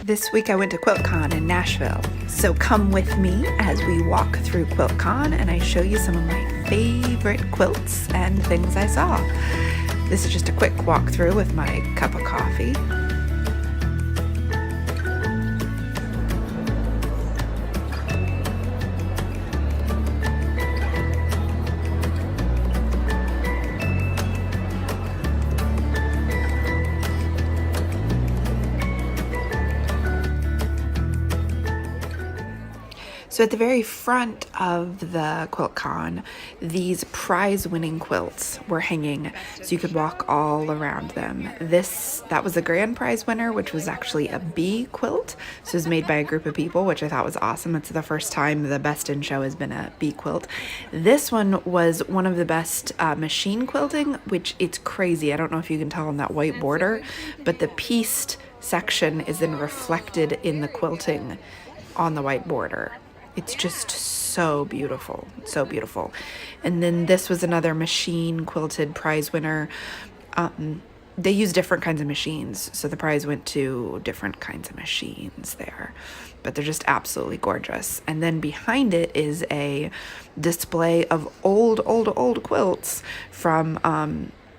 This week I went to Quiltcon in Nashville, so come with me as we walk through Quiltcon and I show you some of my favorite quilts and things I saw. This is just a quick walkthrough with my cup of coffee. So at the very front of the Quiltcon, these prize-winning quilts were hanging, so you could walk all around them. That was the grand prize winner, which was actually a bee quilt. So it was made by a group of people, which I thought was awesome. It's the first time the Best in Show has been a bee quilt. This one was one of the best machine quilting, which it's crazy. I don't know if you can tell on that white border, but the pieced section is then reflected in the quilting on the white border. It's just so beautiful, so beautiful. And then this was another machine quilted prize winner. They use different kinds of machines, so the prize went to different kinds of machines there, but they're just absolutely gorgeous. And then behind it is a display of old quilts from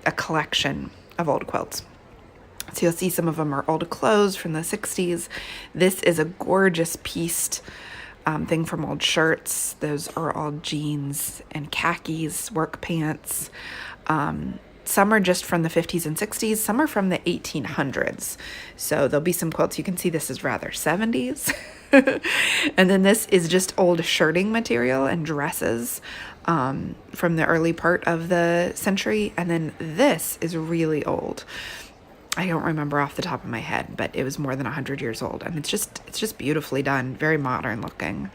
a collection of old quilts. So you'll see some of them are old clothes from the 60s. This is a gorgeous pieced thing from old shirts. Those are all jeans and khakis, work pants. Some are just from the 50s and 60s. Some are from the 1800s. So there'll be some quilts. You can see this is rather 70s. And then this is just old shirting material and dresses from the early part of the century. And then this is really old. I don't remember off the top of my head, but it was more than 100 years old, and it's just beautifully done, very modern looking.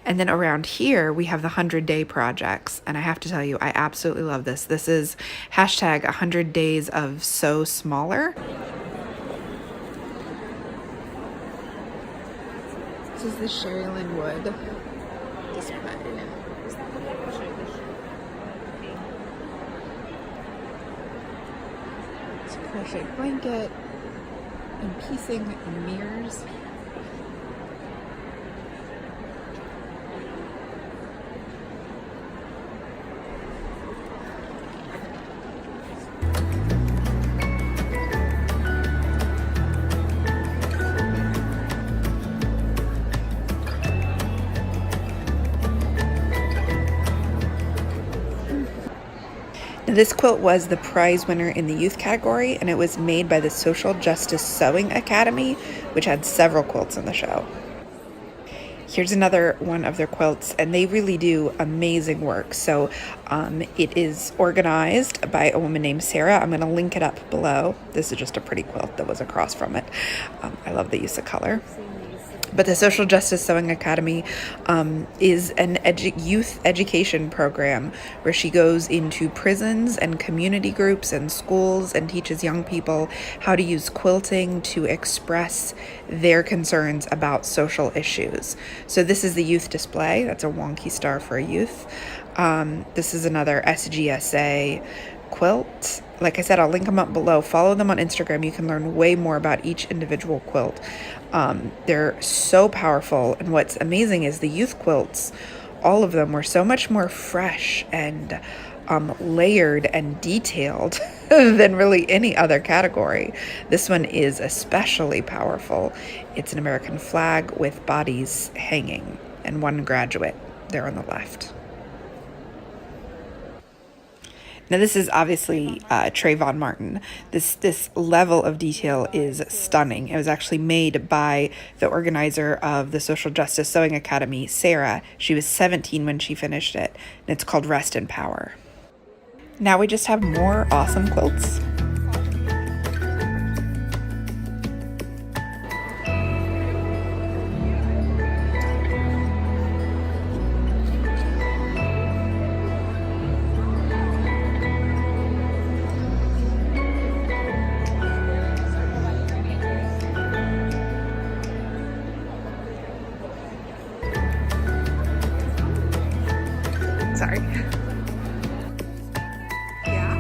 And then around here we have the 100-day projects, and I have to tell you, I absolutely love this. This is hashtag 100 days of sew smaller. This is the Sherry Lynn Wood display. Crochet blanket and piecing and mirrors. This quilt was the prize winner in the youth category, and it was made by the Social Justice Sewing Academy, which had several quilts in the show. Here's another one of their quilts, and they really do amazing work. So it is organized by a woman named Sarah. I'm going to link it up below. This is just a pretty quilt that was across from it. I love the use of color. But the Social Justice Sewing Academy is an youth education program where she goes into prisons and community groups and schools and teaches young people how to use quilting to express their concerns about social issues. So this is the youth display. That's a wonky star for a youth. This is another SGSA quilt. Like I said, I'll link them up below. Follow them on Instagram. You can learn way more about each individual quilt. They're so powerful, and what's amazing is the youth quilts, all of them were so much more fresh and layered and detailed than really any other category. This one is especially powerful. It's an American flag with bodies hanging and one graduate there on the left. Now this is obviously Trayvon Martin. This level of detail is stunning. It was actually made by the organizer of the Social Justice Sewing Academy, Sarah. She was 17 when she finished it, and it's called Rest in Power. Now we just have more awesome quilts. Sorry. Yeah.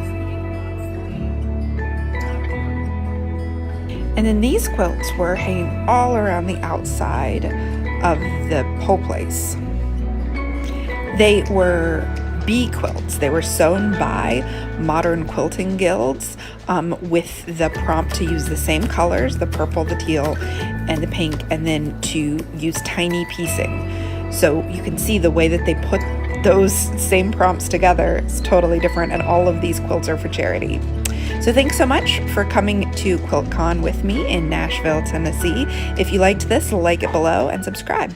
And then these quilts were hanging all around the outside of the whole place. They were bee quilts. They were sewn by modern quilting guilds with the prompt to use the same colors, the purple, the teal, and the pink, and then to use tiny piecing. So you can see the way that they put those same prompts together is totally different, and all of these quilts are for charity. So thanks so much for coming to Quiltcon with me in Nashville, Tennessee. If you liked this, like it below and subscribe.